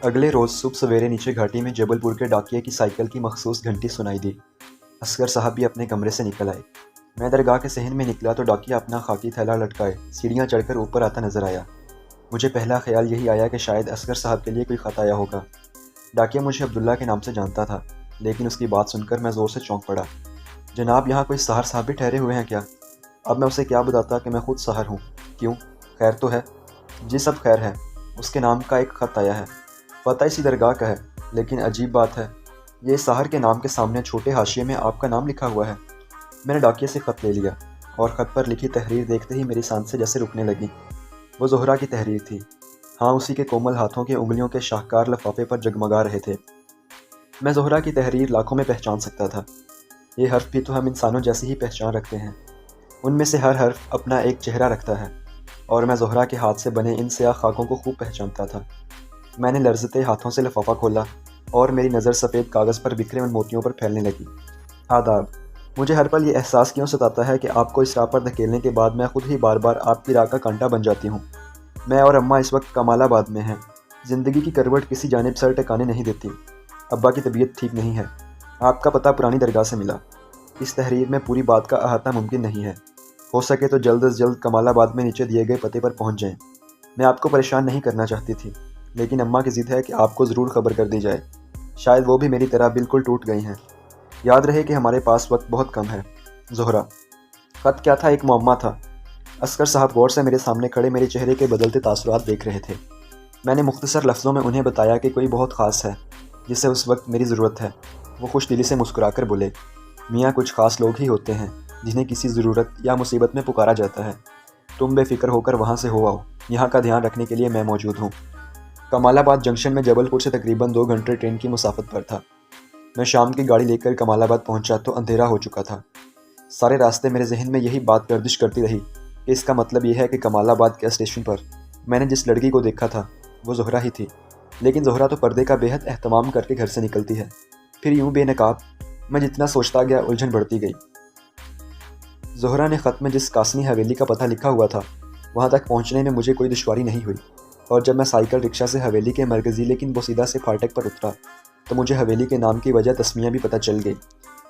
اگلے روز صبح سویرے نیچے گھاٹی میں جبل پور کے ڈاکیے کی سائیکل کی مخصوص گھنٹی سنائی دی۔ اصغر صاحب بھی اپنے کمرے سے نکل آئے۔ میں درگاہ کے صحن میں نکلا تو ڈاکیہ اپنا خاکی تھیلا لٹکائے سیڑھیاں چڑھ کر اوپر آتا نظر آیا۔ مجھے پہلا خیال یہی آیا کہ شاید اصغر صاحب کے لیے کوئی خط آیا ہوگا۔ ڈاکیہ مجھے عبداللہ کے نام سے جانتا تھا، لیکن اس کی بات سن کر میں زور سے چونک پڑا۔ جناب، یہاں کوئی سحر صاحب بھی ٹھہرے ہوئے ہیں کیا؟ اب میں اسے کیا بتاتا کہ میں خود سحر ہوں۔ کیوں، خیر تو ہے؟ جی سب خیر ہے۔ اس کے نام کا ایک خط آیا ہے، پتہ اسی درگاہ کا ہے، لیکن عجیب بات ہے، یہ سحر کے نام کے سامنے چھوٹے حاشیے میں آپ کا نام لکھا ہوا ہے۔ میں نے ڈاکیے سے خط لے لیا اور خط پر لکھی تحریر دیکھتے ہی میری سانسیں جیسے رکنے لگیں۔ وہ زہرا کی تحریر تھی۔ ہاں، اسی کے کومل ہاتھوں کے انگلیوں کے شاہکار لفافے پر جگمگا رہے تھے۔ میں زہرا کی تحریر لاکھوں میں پہچان سکتا تھا۔ یہ حرف بھی تو ہم انسانوں جیسی ہی پہچان رکھتے ہیں، ان میں سے ہر حرف اپنا ایک چہرہ رکھتا ہے، اور میں زہرا کے ہاتھ سے بنے ان سیاہ خاکوں کو خوب پہچانتا تھا۔ میں نے لرزتے ہاتھوں سے لفافہ کھولا اور میری نظر سفید کاغذ پر بکھرے ان موتیوں پر پھیلنے لگی۔ آداب۔ مجھے ہر پل یہ احساس کیوں ستاتا ہے کہ آپ کو اس راہ پر دھکیلنے کے بعد میں خود ہی بار بار آپ کی راہ کا کانٹا بن جاتی ہوں۔ میں اور اماں اس وقت کمال آباد میں ہیں۔ زندگی کی کروٹ کسی جانب سر ٹکانے نہیں دیتی۔ ابا کی طبیعت ٹھیک نہیں ہے۔ آپ کا پتہ پرانی درگاہ سے ملا۔ اس تحریر میں پوری بات کا احاطہ ممکن نہیں ہے۔ ہو سکے تو جلد از جلد کمال آباد میں نیچے دیے گئے پتے پر پہنچ جائیں۔ میں آپ کو پریشان نہیں کرنا چاہتی تھی، لیکن اماں کی ضد ہے کہ آپ کو ضرور خبر کر دی جائے۔ شاید وہ بھی میری طرح بالکل ٹوٹ گئی ہیں۔ یاد رہے کہ ہمارے پاس وقت بہت کم ہے۔ زہرا۔ خط کیا تھا؟ ایک معمہ تھا۔ اصغر صاحب غور سے میرے سامنے کھڑے میرے چہرے کے بدلتے تاثرات دیکھ رہے تھے۔ میں نے مختصر لفظوں میں انہیں بتایا کہ کوئی بہت خاص ہے جسے اس وقت میری ضرورت ہے۔ وہ خوش دلی سے مسکرا کر بولے، میاں کچھ خاص لوگ ہی ہوتے ہیں جنہیں کسی ضرورت یا مصیبت میں پکارا جاتا ہے۔ تم بے فکر ہو کر وہاں سے ہو آؤ، یہاں کا دھیان رکھنے کے لیے میں موجود ہوں۔ کمال آباد جنکشن میں جبل پور سے تقریباً 2 گھنٹے ٹرین کی مسافت پر تھا۔ میں شام کی گاڑی لے کر کمال آباد پہنچا تو اندھیرا ہو چکا تھا۔ سارے راستے میرے ذہن میں یہی بات گردش کرتی رہی کہ اس کا مطلب یہ ہے کہ کمال آباد کے اسٹیشن پر میں نے جس لڑکی کو دیکھا تھا وہ زہرا ہی تھی، لیکن زہرا تو پردے کا بے حد اہتمام کر کے گھر سے نکلتی ہے، پھر یوں بے نقاب۔ میں جتنا سوچتا گیا الجھن بڑھتی گئی۔ زہرا نے خط میں جس کاسنی حویلی کا پتہ لکھا ہوا تھا وہاں تک پہنچنے میں مجھے کوئی دشواری نہیں ہوئی، اور جب میں سائیکل رکشہ سے حویلی کے مرکزی لیکن بوسیدہ سے پھاٹک پر اترا تو مجھے حویلی کے نام کی وجہ تسمیہ بھی پتہ چل گئی۔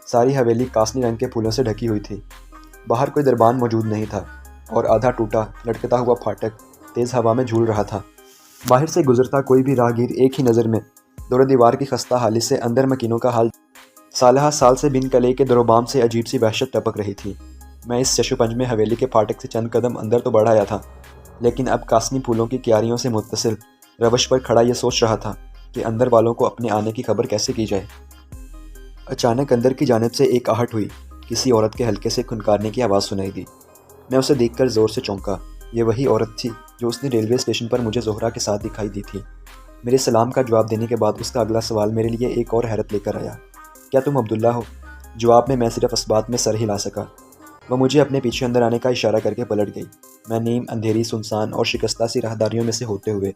ساری حویلی کاسنی رنگ کے پھولوں سے ڈھکی ہوئی تھی۔ باہر کوئی دربان موجود نہیں تھا، اور آدھا ٹوٹا لٹکتا ہوا پھاٹک تیز ہوا میں جھول رہا تھا۔ باہر سے گزرتا کوئی بھی راہگیر ایک ہی نظر میں دور دیوار کی خستہ حالی سے اندر مکینوں کا حال سالہ سال سے بن کلے کے دروبام سے عجیب سی وحشت ٹپک رہی تھی۔ میں اس شش و پنج میں حویلی کے پھاٹک سے چند قدم اندر تو بڑھ آیا تھا، لیکن اب کاسنی پھولوں کی کیاریوں سے متصل روش پر کھڑا یہ سوچ رہا تھا کہ اندر والوں کو اپنے آنے کی خبر کیسے کی جائے۔ اچانک اندر کی جانب سے ایک آہٹ ہوئی، کسی عورت کے ہلکے سے کھنکارنے کی آواز سنائی دی۔ میں اسے دیکھ کر زور سے چونکا۔ یہ وہی عورت تھی جو اس نے ریلوے اسٹیشن پر مجھے زہرا کے ساتھ دکھائی دی تھی۔ میرے سلام کا جواب دینے کے بعد اس کا اگلا سوال میرے لیے ایک اور حیرت لے کر آیا۔ کیا تم عبداللہ ہو؟ جواب میں صرف اس بات میں سر ہلا سکا۔ وہ مجھے اپنے پیچھے اندر آنے کا اشارہ کر کے پلٹ گئی۔ میں نیم اندھیری سنسان اور شکستہ سی راہداریوں میں سے ہوتے ہوئے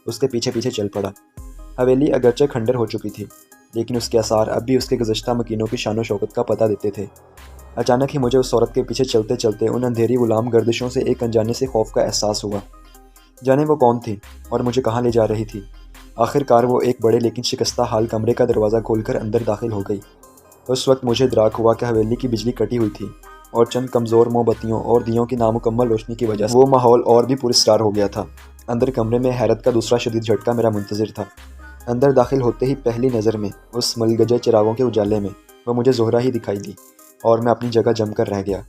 اس کے پیچھے پیچھے چل پڑا۔ حویلی اگرچہ کھنڈر ہو چکی تھی، لیکن اس کے آثار اب بھی اس کے گزشتہ مکینوں کی شان و شوکت کا پتہ دیتے تھے۔ اچانک ہی مجھے اس عورت کے پیچھے چلتے چلتے ان اندھیری غلام گردشوں سے ایک انجانے سے خوف کا احساس ہوا۔ جانے وہ کون تھی اور مجھے کہاں لے جا رہی تھی؟ آخر کار وہ ایک بڑے لیکن شکستہ حال کمرے کا دروازہ کھول کر اندر داخل ہو گئی۔ اس وقت مجھے ادراک ہوا کہ حویلی کی بجلی کٹی ہوئی تھی، اور چند کمزور موم بتیوں اور دیوں کی نامکمل روشنی کی وجہ سے وہ ماحول اور بھی پراسرار ہو گیا تھا۔ اندر کمرے میں حیرت کا دوسرا شدید جھٹکا میرا منتظر تھا۔ اندر داخل ہوتے ہی پہلی نظر میں اس ملگجے چراغوں کے اجالے میں وہ مجھے زہرا ہی دکھائی دی، اور میں اپنی جگہ جم کر رہ گیا۔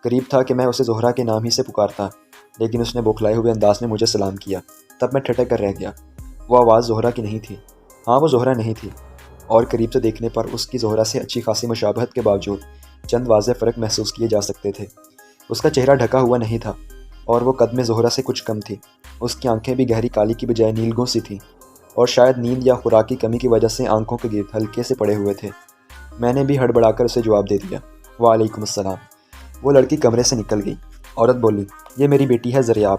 قریب تھا کہ میں اسے زہرا کے نام ہی سے پکارتا، لیکن اس نے بوکھلائے ہوئے انداز میں مجھے سلام کیا۔ تب میں ٹھٹک کر رہ گیا۔ وہ آواز زہرا کی نہیں تھی۔ ہاں، وہ زہرا نہیں تھی، اور قریب سے دیکھنے پر اس کی زہرا سے اچھی خاصی مشابہت کے باوجود چند واضح فرق محسوس کیے جا سکتے تھے۔ اس کا چہرہ ڈھکا ہوا نہیں تھا، اور وہ قد میں زہرا سے کچھ کم تھی۔ اس کی آنکھیں بھی گہری کالی کی بجائے نیلگوں سی تھیں، اور شاید نیند یا خوراک کی کمی کی وجہ سے آنکھوں کے گرد ہلکے سے پڑے ہوئے تھے۔ میں نے بھی ہڑبڑا کر اسے جواب دے دیا، وعلیکم السلام۔ وہ لڑکی کمرے سے نکل گئی۔ عورت بولی، یہ میری بیٹی ہے زریاب۔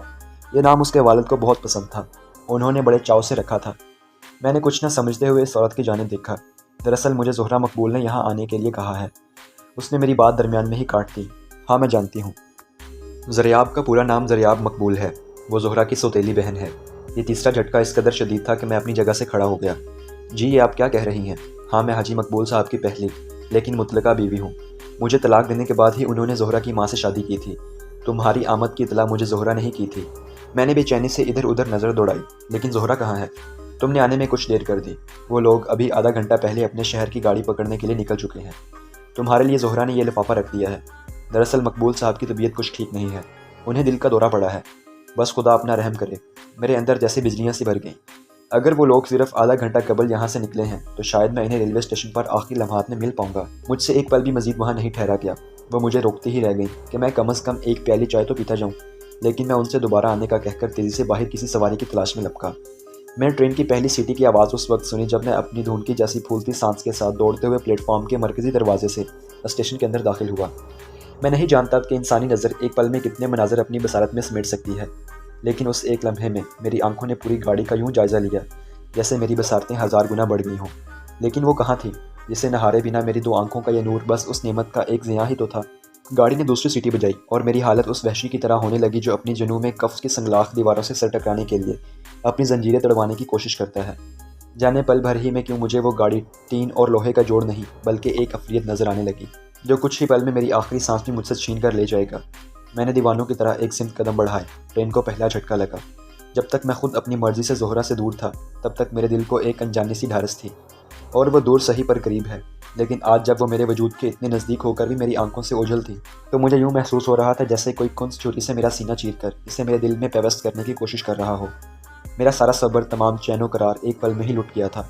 یہ نام اس کے والد کو بہت پسند تھا، انہوں نے بڑے چاؤ سے رکھا تھا۔ میں نے کچھ نہ سمجھتے ہوئے اس عورت کی جانب دیکھا۔ دراصل مجھے زہرا مقبول نے یہاں آنے کے لیے کہا ہے۔ اس نے میری بات درمیان میں ہی کاٹ دی۔ ہاں، میں جانتی ہوں۔ زریاب کا پورا نام زریاب مقبول ہے۔ وہ زہرا کی سوتیلی بہن ہے۔ یہ تیسرا جھٹکا اس قدر شدید تھا کہ میں اپنی جگہ سے کھڑا ہو گیا۔ جی یہ آپ کیا کہہ رہی ہیں؟ ہاں میں حاجی مقبول صاحب کی پہلی لیکن مطلقہ بیوی ہوں۔ مجھے طلاق دینے کے بعد ہی انہوں نے زہرہ کی ماں سے شادی کی تھی۔ تمہاری آمد کی اطلاع مجھے زہرہ نہیں کی تھی۔ میں نے بے چینی سے ادھر ادھر نظر دوڑائی، لیکن زہرہ کہاں ہے؟ تم نے آنے میں کچھ دیر کر دی۔ وہ لوگ ابھی آدھا گھنٹہ پہلے اپنے شہر کی گاڑی پکڑنے کے لیے نکل چکے ہیں۔ تمہارے لیے زہرہ نے یہ لفافہ رکھ دیا ہے۔ دراصل مقبول صاحب کی طبیعت کچھ ٹھیک نہیں ہے، انہیں دل کا دورہ پڑا ہے۔ بس خدا اپنا رحم کرے۔ میرے اندر جیسے بجلیاں سی بھر گئیں۔ اگر وہ لوگ صرف آدھا گھنٹہ قبل یہاں سے نکلے ہیں تو شاید میں انہیں ریلوے اسٹیشن پر آخری لمحات میں مل پاؤں گا۔ مجھ سے ایک پل بھی مزید وہاں نہیں ٹھہرا گیا۔ وہ مجھے روکتی ہی رہ گئیں کہ میں کم از کم ایک پیالی چائے تو پیتا جاؤں، لیکن میں ان سے دوبارہ آنے کا کہہ کر تیزی سے باہر کسی سواری کی تلاش میں لپکا۔ میں نے ٹرین کی پہلی سیٹی کی آواز اس وقت سنی جب میں اپنی دھونکی جیسی پھولتی سانس کے ساتھ دوڑتے ہوئے پلیٹ فارم کے مرکزی دروازے سے اسٹیشن کے اندر داخل ہوا۔ میں نہیں جانتا کہ انسانی نظر ایک پل میں کتنے مناظر اپنی بصارت میں سمیٹ سکتی ہے، لیکن اس ایک لمحے میں میری آنکھوں نے پوری گاڑی کا یوں جائزہ لیا جیسے میری بصارتیں 1000 گنا بڑھ گئی ہوں۔ لیکن وہ کہاں تھی جسے نہارے بنا میری دو آنکھوں کا یہ نور بس اس نعمت کا ایک ضیاء ہی تو تھا۔ گاڑی نے دوسری سیٹی بجائی اور میری حالت اس وحشی کی طرح ہونے لگی جو اپنی جنوں میں قفس کی سنگلاخ دیواروں سے سر ٹکرانے کے لیے اپنی زنجیریں تڑوانے کی کوشش کرتا ہے۔ جانے پل بھر ہی میں کیوں مجھے وہ گاڑی ٹین اور لوہے کا جوڑ نہیں بلکہ ایک عفریت نظر آنے لگی جو کچھ ہی پل میں میری آخری سانس بھی مجھ سے چھین کر لے جائے گا۔ میں نے دیوانوں کی طرح ایک سمت قدم بڑھائے۔ ٹرین کو پہلا جھٹکا لگا۔ جب تک میں خود اپنی مرضی سے زہرہ سے دور تھا تب تک میرے دل کو ایک انجانی سی ڈھارس تھی، اور وہ دور صحیح پر قریب ہے، لیکن آج جب وہ میرے وجود کے اتنے نزدیک ہو کر بھی میری آنکھوں سے اوجھل تھی تو مجھے یوں محسوس ہو رہا تھا جیسے کوئی کنس چھری سے میرا سینہ چیر کر اسے میرے دل میں پیوست کرنے کی کوشش کر رہا ہو۔ میرا سارا صبر، تمام چین و قرار ایک پل میں ہی لٹ گیا تھا۔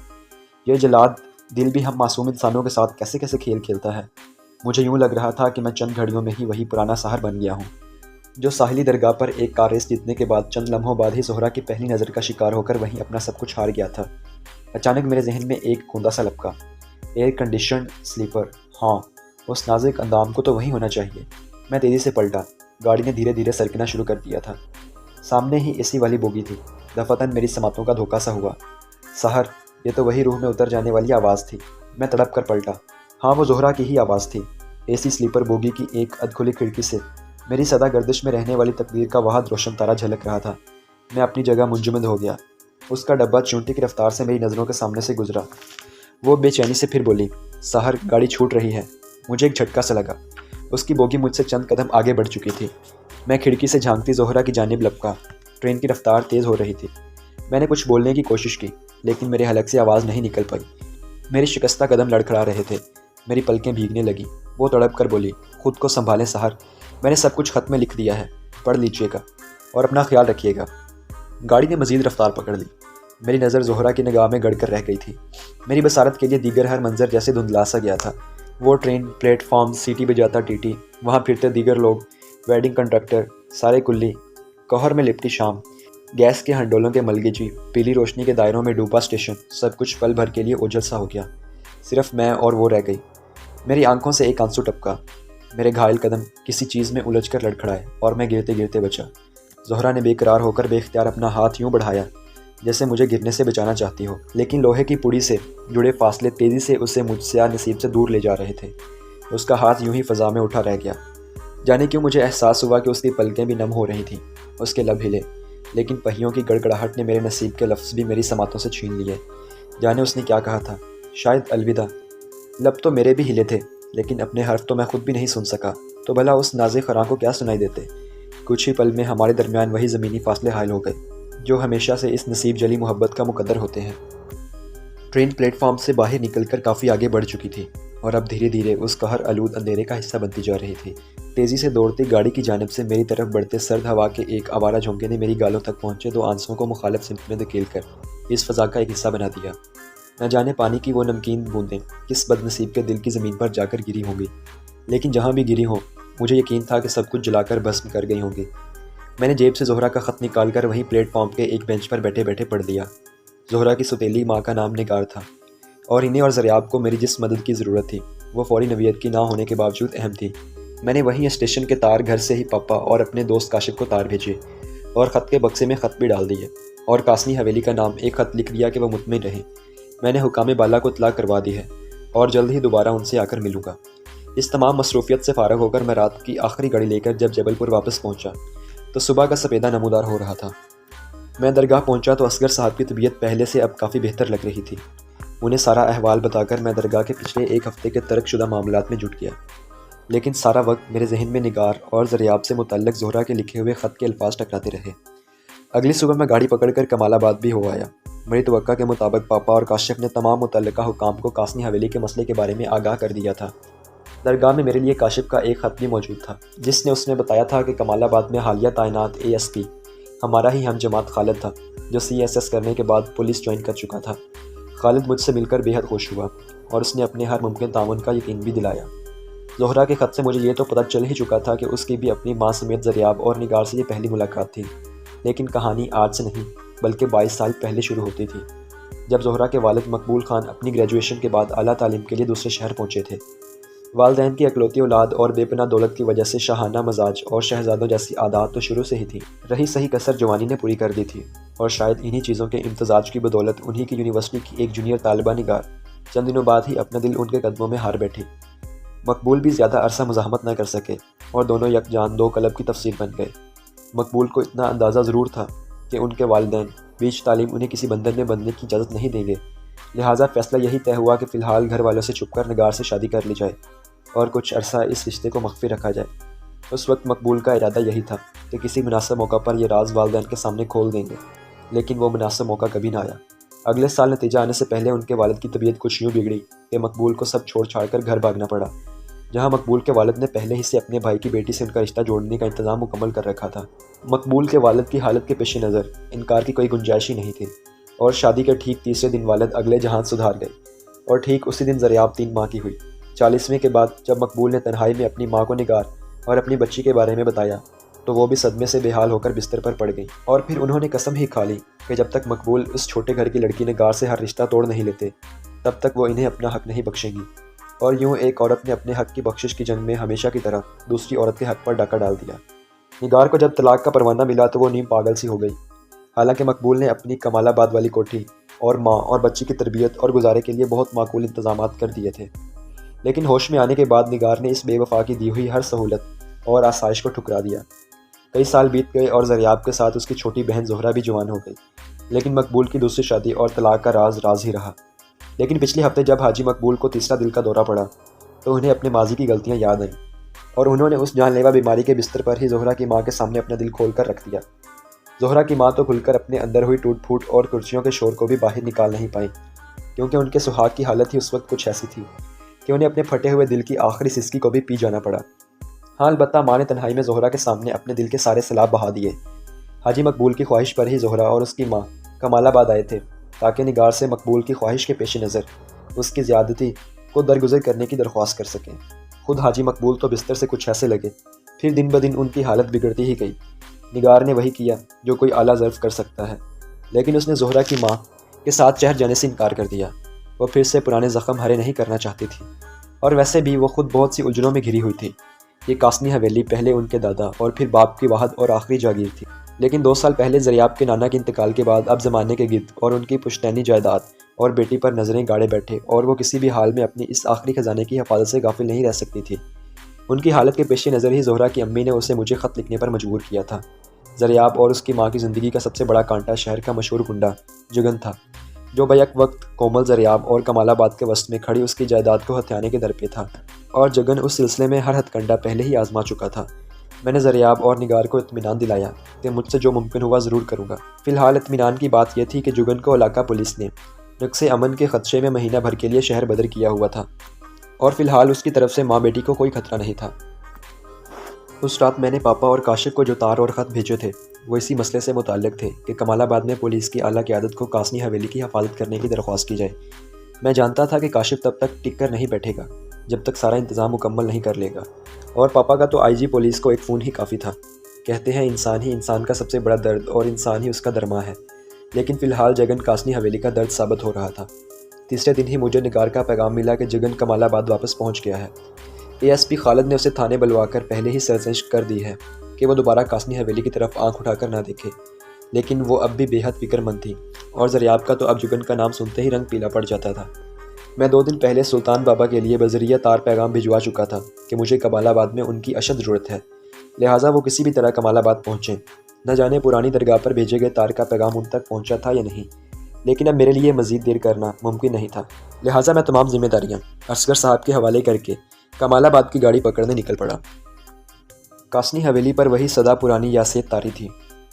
یہ جلاد دل بھی ہم معصوم انسانوں کے ساتھ کیسے کیسے کھیل کھیلتا ہے۔ مجھے یوں لگ رہا تھا کہ میں چند گھڑیوں میں ہی وہی پرانا سحر بن گیا ہوں جو ساحلی درگاہ پر ایک کار ریس جیتنے کے بعد چند لمحوں بعد ہی زہرہ کی پہلی نظر کا شکار ہو کر وہیں اپنا سب کچھ ہار گیا تھا۔ اچانک میرے ذہن میں ایک کھوندا سا لپکا۔ ایئر کنڈیشنڈ سلیپر، ہاں اس نازک اندام کو تو وہیں ہونا چاہیے۔ میں تیزی سے پلٹا۔ گاڑی نے دھیرے دھیرے سرکنا شروع کر دیا تھا۔ سامنے ہی اے سی والی بوگی تھی۔ دفعتاً میری سماعتوں کا دھوکا سا ہوا۔ سحر، یہ تو وہی روح میں اتر جانے والی آواز تھی۔ میں تڑپ کر پلٹا۔ ہاں وہ زہرہ کی ہی آواز تھی۔ اے سی سلیپر بوگی کی ایک ادکھلی کھڑکی سے میری سدا گردش میں رہنے والی تقدیر کا واحد روشن تارا جھلک رہا تھا۔ میں اپنی جگہ منجمد ہو گیا۔ اس کا ڈبہ چونٹی کی رفتار سے میری نظروں کے سامنے سے گزرا۔ وہ بے چینی سے پھر بولی، سحر گاڑی چھوٹ رہی ہے۔ مجھے ایک جھٹکا سا لگا۔ اس کی بوگی مجھ سے چند قدم آگے بڑھ چکی تھی۔ میں کھڑکی سے جھانکتی زہرہ کی جانب لپکا۔ ٹرین کی رفتار تیز ہو رہی تھی۔ میں نے کچھ بولنے کی کوشش کی لیکن میرے حلق سے آواز نہیں نکل پائی۔ میرے شکستہ قدم لڑکھڑا رہے تھے۔ میری پلکیں بھیگنے لگی۔ وہ تڑپ کر بولی، خود کو سنبھالیں سحر، میں نے سب کچھ خط میں لکھ دیا ہے، پڑھ لیجئے گا اور اپنا خیال رکھیے گا۔ گاڑی نے مزید رفتار پکڑ لی۔ میری نظر زہرہ کی نگاہ میں گڑ کر رہ گئی تھی۔ میری بصارت کے لیے دیگر ہر منظر جیسے دھندلا سا گیا تھا۔ وہ ٹرین، پلیٹ فارم، سیٹی بجاتا ٹی ٹی، وہاں پھرتے دیگر لوگ، ویڈنگ کنڈکٹر، سارے کلی، کوہر میں لپٹی شام، گیس کے ہنڈولوں کے ملگجی، پیلی روشنی کے دائروں میں ڈوبا اسٹیشن، سب کچھ پل بھر کے لیے اوجھل سا ہو گیا۔ صرف میں اور وہ رہ گئی۔ میری آنکھوں سے ایک آنسو ٹپکا۔ میرے گھائل قدم کسی چیز میں الجھ کر لڑکھڑائے اور میں گرتے گرتے بچا۔ زہرہ نے بے قرار ہو کر بے اختیار اپنا ہاتھ یوں بڑھایا جیسے مجھے گرنے سے بچانا چاہتی ہو، لیکن لوہے کی پڑی سے جڑے فاصلے تیزی سے اسے مجھ سے نصیب سے دور لے جا رہے تھے۔ اس کا ہاتھ یوں ہی فضا میں اٹھا رہ گیا۔ جانے کیوں مجھے احساس ہوا کہ اس کی پلکیں بھی نم ہو رہی تھیں۔ اس کے لب ہلے، لیکن پہیوں کی گڑگڑاہٹ نے میرے نصیب کے لفظ بھی میری سماعتوں سے چھین لیے۔ جانے اس نے کیا کہا تھا؟ شاید الوداع۔ لب تو میرے بھی ہلے تھے لیکن اپنے حرف تو میں خود بھی نہیں سن سکا، تو بھلا اس نازک خراں کو کیا سنائی دیتے؟ کچھ ہی پل میں ہمارے درمیان وہی زمینی فاصلے حائل ہو گئے جو ہمیشہ سے اس نصیب جلی محبت کا مقدر ہوتے ہیں۔ ٹرین پلیٹ فارم سے باہر نکل کر کافی آگے بڑھ چکی تھی اور اب دھیرے دھیرے اس قہر آلود اندھیرے کا حصہ بنتی جا رہی تھی۔ تیزی سے دوڑتی گاڑی کی جانب سے میری طرف بڑھتے سرد ہوا کے ایک آوارہ جھونکے نے میری گالوں تک پہنچے دو آنسوؤں کو مخالف سمت میں دھکیل کر اس فضا کا ایک حصہ بنا دیا۔ نہ جانے پانی کی وہ نمکین بوندیں کس بد نصیب کے دل کی زمین پر جا کر گری ہوں گی، لیکن جہاں بھی گری ہوں مجھے یقین تھا کہ سب کچھ جلا کر بھسم کر گئی ہوں گی۔ میں نے جیب سے زہرہ کا خط نکال کر وہیں پلیٹ فارم کے ایک بینچ پر بیٹھے بیٹھے پڑھ دیا۔ زہرہ کی سوتیلی ماں کا نام نگار تھا اور انہیں اور زریاب کو میری جس مدد کی ضرورت تھی وہ فوری نوعیت کی نہ ہونے کے باوجود اہم تھی۔ میں نے وہیں اسٹیشن کے تار گھر سے ہی پاپا اور اپنے دوست کاشف کو تار بھیجے اور خط کے بکسے میں خط بھی ڈال دیے اور کاسنی حویلی کا نام ایک خط لکھ دیا کہ وہ مطمئن رہیں۔ میں نے حکام بالا کو اطلاع کروا دی ہے اور جلد ہی دوبارہ ان سے آ کر ملوں گا۔ اس تمام مصروفیت سے فارغ ہو کر میں رات کی آخری گاڑی لے کر جب جبل پور واپس پہنچا تو صبح کا سپیدہ نمودار ہو رہا تھا۔ میں درگاہ پہنچا تو اصغر صاحب کی طبیعت پہلے سے اب کافی بہتر لگ رہی تھی۔ انہیں سارا احوال بتا کر میں درگاہ کے پچھلے ایک ہفتے کے ترک شدہ معاملات میں جٹ گیا، لیکن سارا وقت میرے ذہن میں نگار اور زریاب سے متعلق زہرہ کے لکھے ہوئے خط کے الفاظ ٹکراتے رہے۔ اگلی صبح میں گاڑی پکڑ کر کمال آباد بھی ہو آیا۔ میری توقع کے مطابق پاپا اور کاشف نے تمام متعلقہ حکام کو کاسنی حویلی کے مسئلے کے بارے میں آگاہ کر دیا تھا۔ درگاہ میں میرے لیے کاشف کا ایک خط بھی موجود تھا، جس نے اس میں بتایا تھا کہ کمال آباد میں حالیہ تعینات ASP ہمارا ہی ہم جماعت خالد تھا، جو CSS کرنے کے بعد پولیس جوائن کر چکا تھا۔ خالد مجھ سے مل کر بے حد خوش ہوا اور اس نے اپنے ہر ممکن تعاون کا یقین بھی دلایا۔ زہرہ کے خط سے مجھے یہ تو پتہ چل ہی چکا تھا کہ اس کی بھی اپنی ماں سمیت زریاب اور نگار سے یہ پہلی ملاقات تھی، لیکن کہانی آج سے نہیں بلکہ 22 سال پہلے شروع ہوتی تھی، جب زہرہ کے والد مقبول خان اپنی گریجویشن کے بعد اعلیٰ تعلیم کے لیے دوسرے شہر پہنچے تھے۔ والدین کی اکلوتی اولاد اور بے پناہ دولت کی وجہ سے شاہانہ مزاج اور شہزادوں جیسی عادات تو شروع سے ہی تھیں، رہی صحیح کسر جوانی نے پوری کر دی تھی، اور شاید انہی چیزوں کے امتزاج کی بدولت انہی کی یونیورسٹی کی ایک جونیئر طالبہ نگار چند دنوں بعد ہی اپنا دل ان کے قدموں میں ہار بیٹھی۔ مقبول بھی زیادہ عرصہ مزاحمت نہ کر سکے اور دونوں یکجان دو قلب کی تفسیر بن گئے۔ مقبول کو اتنا اندازہ ضرور تھا کہ ان کے والدین بیچ تعلیم انہیں کسی بندر میں بندنے کی اجازت نہیں دیں گے، لہٰذا فیصلہ یہی طے ہوا کہ فی الحال گھر والوں سے چھپ کر نگار سے شادی کر لی جائے اور کچھ عرصہ اس رشتے کو مخفی رکھا جائے۔ اس وقت مقبول کا ارادہ یہی تھا کہ کسی مناسب موقع پر یہ راز والدین کے سامنے کھول دیں گے، لیکن وہ مناسب موقع کبھی نہ آیا۔ اگلے سال نتیجہ آنے سے پہلے ان کے والد کی طبیعت کچھ یوں بگڑی کہ مقبول کو سب چھوڑ چھاڑ کر گھر بھاگنا پڑا، جہاں مقبول کے والد نے پہلے ہی سے اپنے بھائی کی بیٹی سے ان کا رشتہ جوڑنے کا انتظام مکمل کر رکھا تھا۔ مقبول کے والد کی حالت کے پیش نظر انکار کی کوئی گنجائش ہی نہیں تھی، اور شادی کے ٹھیک تیسرے دن والد اگلے جہان سدھار گئے، اور ٹھیک اسی دن زریاب 3 ماہ کی ہوئی۔ 40ویں کے بعد جب مقبول نے تنہائی میں اپنی ماں کو نگار اور اپنی بچی کے بارے میں بتایا تو وہ بھی صدمے سے بے حال ہو کر بستر پر پڑ گئی، اور پھر انہوں نے قسم ہی کھا لی کہ جب تک مقبول اس چھوٹے گھر کی لڑکی نگار سے ہر رشتہ توڑ نہیں لیتے تب تک وہ انہیں اپنا حق نہیں بخشیں گی۔ اور یوں ایک عورت نے اپنے حق کی بخشش کی جنگ میں ہمیشہ کی طرح دوسری عورت کے حق پر ڈاکہ ڈال دیا۔ نگار کو جب طلاق کا پروانہ ملا تو وہ نیم پاگل سی ہو گئی، حالانکہ مقبول نے اپنی کمال آباد والی کوٹھی اور ماں اور بچی کی تربیت اور گزارے کے لیے بہت معقول انتظامات کر دیے تھے، لیکن ہوش میں آنے کے بعد نگار نے اس بے وفا کی دی ہوئی ہر سہولت اور آسائش کو ٹھکرا دیا۔ کئی سال بیت گئے اور زریاب کے ساتھ اس کی چھوٹی بہن زہرہ بھی جوان ہو گئی، لیکن مقبول کی دوسری شادی اور طلاق کا راز راز ہی رہا۔ لیکن پچھلے ہفتے جب حاجی مقبول کو تیسرا دل کا دورہ پڑا تو انہیں اپنے ماضی کی غلطیاں یاد آئیں، اور انہوں نے اس جان لیوا بیماری کے بستر پر ہی زہرہ کی ماں کے سامنے اپنا دل کھول کر رکھ دیا۔ زہرہ کی ماں تو کھل کر اپنے اندر ہوئی ٹوٹ پھوٹ اور کرسیوں کے شور کو بھی باہر نکال نہیں پائیں، کیونکہ ان کے سہاگ کی حالت ہی اس وقت کچھ ایسی تھی کہ انہیں اپنے پھٹے ہوئے دل کی آخری سسکی کو بھی پی جانا پڑا۔ ہاں البتہ ماں نے تنہائی میں زہرہ کے سامنے اپنے دل کے سارے سیلاب بہا دیے۔ حاجی مقبول کی خواہش پر ہی زہرہ اور اس کی ماں کمال آباد آئے تھے، تاکہ نگار سے مقبول کی خواہش کے پیش نظر اس کی زیادتی کو درگزر کرنے کی درخواست کر سکیں۔ خود حاجی مقبول تو بستر سے کچھ ایسے لگے، پھر دن بدن ان کی حالت بگڑتی ہی گئی۔ نگار نے وہی کیا جو کوئی اعلیٰ ظرف کر سکتا ہے، لیکن اس نے زہرہ کی ماں کے ساتھ چہر جانے سے انکار کر دیا۔ وہ پھر سے پرانے زخم ہرے نہیں کرنا چاہتی تھی، اور ویسے بھی وہ خود بہت سی الجھنوں میں گھری ہوئی تھی۔ یہ کاسنی حویلی پہلے ان کے دادا اور پھر باپ کی واحد اور آخری جاگیر تھی، لیکن 2 سال پہلے زریاب کے نانا کے انتقال کے بعد اب زمانے کے گرد اور ان کی پشتینی جائیداد اور بیٹی پر نظریں گاڑے بیٹھے، اور وہ کسی بھی حال میں اپنی اس آخری خزانے کی حفاظت سے غافل نہیں رہ سکتی تھی۔ ان کی حالت کے پیش نظر ہی زہرہ کی امی نے اسے مجھے خط لکھنے پر مجبور کیا تھا۔ زریاب اور اس کی ماں کی زندگی کا سب سے بڑا کانٹا شہر کا مشہور گنڈا جگن تھا، جو بیک وقت کومل زریاب اور کمال آباد کے وسط میں کھڑی اس کی جائیداد کو ہتھیانے کے در پہ تھا، اور جگن اس سلسلے میں ہر ہتھ کنڈا پہلے ہی آزما چکا تھا۔ میں نے زریاب اور نگار کو اطمینان دلایا کہ مجھ سے جو ممکن ہوا ضرور کروں گا۔ فی الحال اطمینان کی بات یہ تھی کہ جگن کو علاقہ پولیس نے نقص امن کے خدشے میں مہینہ بھر کے لیے شہر بدر کیا ہوا تھا، اور فی الحال اس کی طرف سے ماں بیٹی کو کوئی خطرہ نہیں تھا۔ اس رات میں نے پاپا اور کاشف کو جو تار اور خط بھیجے تھے وہ اسی مسئلے سے متعلق تھے کہ کمال آباد میں پولیس کی اعلیٰ قیادت کو کاسنی حویلی کی حفاظت کرنے کی درخواست کی جائے۔ میں جانتا تھا کہ کاشف تب تک ٹک کر نہیں بیٹھے گا جب تک سارا انتظام مکمل نہیں کر لے گا، اور پاپا کا تو IG پولیس کو ایک فون ہی کافی تھا۔ کہتے ہیں انسان ہی انسان کا سب سے بڑا درد اور انسان ہی اس کا درما ہے، لیکن فی الحال جگن کاسنی حویلی کا درد ثابت ہو رہا تھا۔ تیسرے دن ہی مجھے نگار کا پیغام ملا کہ جگن کمال آباد واپس پہنچ گیا ہے۔ ASP خالد نے اسے تھانے بلوا کر پہلے ہی سرزنش کر دی ہے کہ وہ دوبارہ کاسنی حویلی کی طرف آنکھ اٹھا کر نہ دیکھے، لیکن وہ اب بھی بے حد فکر مند تھی، اور زریاب کا تو اب جگن کا نام سنتے ہی رنگ پیلا پڑ جاتا تھا۔ میں 2 دن پہلے سلطان بابا کے لیے بذریعہ تار پیغام بھجوا چکا تھا کہ مجھے کمال آباد میں ان کی اشد ضرورت ہے، لہٰذا وہ کسی بھی طرح کمال آباد پہنچیں۔ نہ جانے پرانی درگاہ پر بھیجے گئے تار کا پیغام ان تک پہنچا تھا یا نہیں، لیکن اب میرے لیے مزید دیر کرنا ممکن نہیں تھا، لہٰذا میں تمام ذمہ داریاں اصغر صاحب کے حوالے کر کے کمال آباد کی گاڑی پکڑنے نکل پڑا۔ کاسنی حویلی پر وہی سدا پرانی یاسیت طاری تھی۔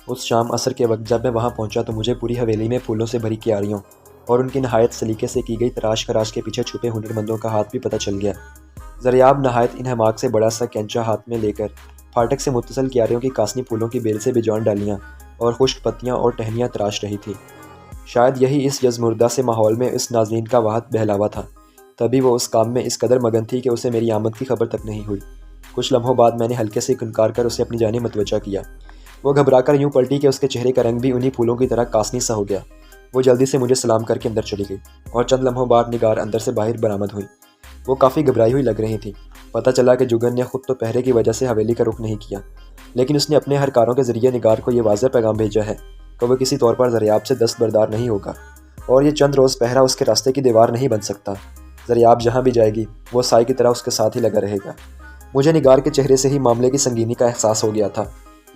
اس شام عصر کے وقت جب میں وہاں پہنچا تو مجھے پوری حویلی میں پھولوں سے بھری کیاریوں اور ان کی نہایت سلیقے سے کی گئی تراش خراش کے پیچھے چھپے ہنرمندوں کا ہاتھ بھی پتہ چل گیا۔ زریاب نہایت انہماک سے بڑا سا کینچا ہاتھ میں لے کر پھاٹک سے متصل کیاریوں کی کاسنی پھولوں کی بیل سے بجان ڈالیاں اور خشک پتیاں اور ٹہنیاں تراش رہی تھی۔ شاید یہی اس جزمردہ سے ماحول میں اس ناظرین کا واحد بہلاوا تھا، تبھی وہ اس کام میں اس قدر مگن تھی کہ اسے میری آمد کی خبر تک نہیں ہوئی۔ کچھ لمحوں بعد میں نے ہلکے سے کنکار کر اسے اپنی جانب متوجہ کیا۔ وہ گھبرا کر یوں پلٹی کہ اس کے چہرے کا رنگ بھی انہی پھولوں کی طرح کاسنی سا ہو گیا۔ وہ جلدی سے مجھے سلام کر کے اندر چلی گئی اور چند لمحوں بعد نگار اندر سے باہر برآمد ہوئی۔ وہ کافی گھبرائی ہوئی لگ رہی تھی۔ پتہ چلا کہ جگن نے خود تو پہرے کی وجہ سے حویلی کا رخ نہیں کیا، لیکن اس نے اپنے ہر کاروں کے ذریعے نگار کو یہ واضح پیغام بھیجا ہے کہ وہ کسی طور پر زریاب سے دستبردار نہیں ہوگا اور یہ چند روز پہرا اس کے راستے کی دیوار نہیں بن سکتا۔ زریاب جہاں بھی جائے گی وہ سائے کی طرح اس کے ساتھ ہی لگا رہے گا۔ مجھے نگار کے چہرے سے ہی معاملے کی سنگینی کا احساس ہو گیا تھا۔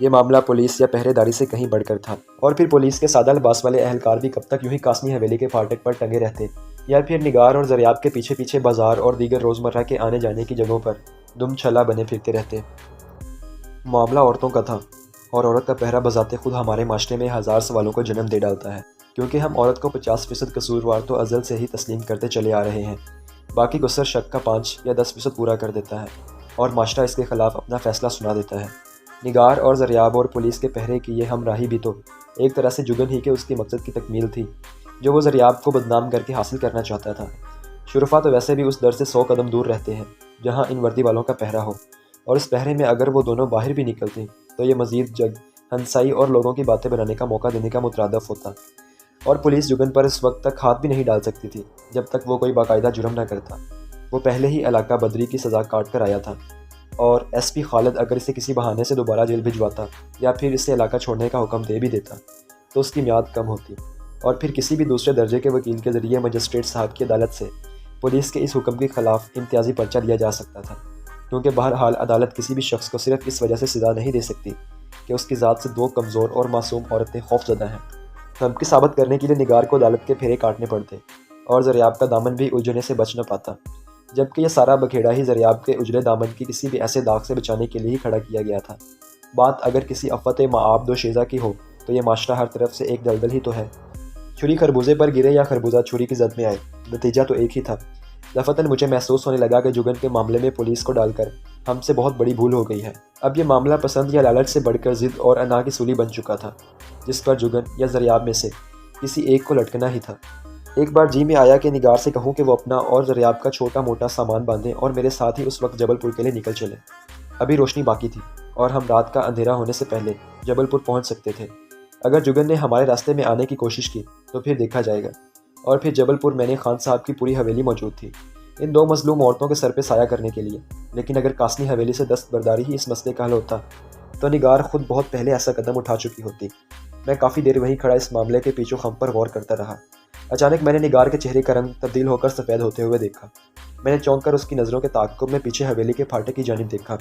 یہ معاملہ پولیس یا پہرے داری سے کہیں بڑھ کر تھا، اور پھر پولیس کے سادہ لباس والے اہلکار بھی کب تک یوں ہی کاسنی حویلی کے پھاٹک پر ٹنگے رہتے، یا پھر نگار اور زریاب کے پیچھے پیچھے بازار اور دیگر روزمرہ کے آنے جانے کی جگہوں پر دم چھلا بنے پھرتے رہتے۔ معاملہ عورتوں کا تھا، اور عورت کا پہرا بذات خود ہمارے معاشرے میں ہزار سوالوں کو جنم دے ڈالتا ہے، کیونکہ ہم عورت کو 50% قصوروار تو ازل سے ہی تسلیم کرتے چلے آ رہے ہیں، باقی گسر شک کا 5 یا 10% پورا کر دیتا ہے اور معاشرہ اس کے خلاف اپنا فیصلہ سنا دیتا ہے۔ نگار اور زریاب اور پولیس کے پہرے کی یہ ہم راہی بھی تو ایک طرح سے جگن ہی کے اس کے مقصد کی تکمیل تھی جو وہ زریاب کو بدنام کر کے حاصل کرنا چاہتا تھا۔ شرفا تو ویسے بھی اس در سے 100 قدم دور رہتے ہیں جہاں ان وردی والوں کا پہرا ہو، اور اس پہرے میں اگر وہ دونوں باہر بھی نکلتے تو یہ مزید جگ ہنسائی اور لوگوں کی باتیں بنانے کا موقع دینے کا مترادف ہوتا، اور پولیس جگن پر اس وقت تک ہاتھ بھی نہیں ڈال سکتی تھی جب تک وہ کوئی باقاعدہ جرم نہ کرتا۔ وہ پہلے ہی علاقہ بدری کی سزا کاٹ کر آیا تھا، اور ایس پی خالد اگر اسے کسی بہانے سے دوبارہ جیل بھجواتا یا پھر اسے علاقہ چھوڑنے کا حکم دے بھی دیتا تو اس کی میعاد کم ہوتی، اور پھر کسی بھی دوسرے درجے کے وکیل کے ذریعے مجسٹریٹ صاحب کی عدالت سے پولیس کے اس حکم کے خلاف امتیازی پرچہ دیا جا سکتا تھا، کیونکہ بہرحال عدالت کسی بھی شخص کو صرف اس وجہ سے سزا نہیں دے سکتی کہ اس کی ذات سے 2 کمزور اور معصوم عورتیں خوف زدہ ہیں۔ دھمکی ثابت کرنے کے لیے نگار کو عدالت کے پھیرے کاٹنے پڑتے اور زریاب کا دامن بھی الجھنے سے بچ نہ پاتا، جبکہ یہ سارا بکھیڑا ہی زریاب کے اجلے دامن کی کسی بھی ایسے داغ سے بچانے کے لیے ہی کھڑا کیا گیا تھا۔ بات اگر کسی افت معاب دوشیزہ کی ہو تو یہ معاشرہ ہر طرف سے ایک دلدل ہی تو ہے۔ چھری خربوزے پر گرے یا خربوزہ چھری کی زد میں آئے، نتیجہ تو ایک ہی تھا۔ دفعتاً مجھے محسوس ہونے لگا کہ جگن کے معاملے میں پولیس کو ڈال کر ہم سے بہت بڑی بھول ہو گئی ہے۔ اب یہ معاملہ پسند یا لالچ سے بڑھ کر ضد اور انا کی سولی بن چکا تھا، جس پر جگن یا زریاب میں سے کسی ایک کو لٹکنا ہی تھا۔ ایک بار جی میں آیا کہ نگار سے کہوں کہ وہ اپنا اور زریاب کا چھوٹا موٹا سامان باندھیں اور میرے ساتھ ہی اس وقت جبل پور کے لیے نکل چلے۔ ابھی روشنی باقی تھی اور ہم رات کا اندھیرا ہونے سے پہلے جبل پور پہنچ سکتے تھے۔ اگر جگن نے ہمارے راستے میں آنے کی کوشش کی تو پھر دیکھا جائے گا، اور پھر جبل پور میں نے خان صاحب کی پوری حویلی موجود تھی ان 2 مظلوم عورتوں کے سر پہ سایہ کرنے کے لیے۔ لیکن اگر کاسنی حویلی سے دستبرداری ہی اس مسئلے کا حل ہوتا تو نگار خود بہت پہلے ایسا قدم اٹھا چکی ہوتی۔ میں کافی دیر وہیں کھڑا اس معاملے کے پیچھو خم پر غور کرتا رہا۔ اچانک میں نے نگار کے چہرے کا رنگ تبدیل ہو کر سفید ہوتے ہوئے دیکھا۔ میں نے چونک کر اس کی نظروں کے تعاقب میں پیچھے حویلی کے پھاٹک کی جانب دیکھا۔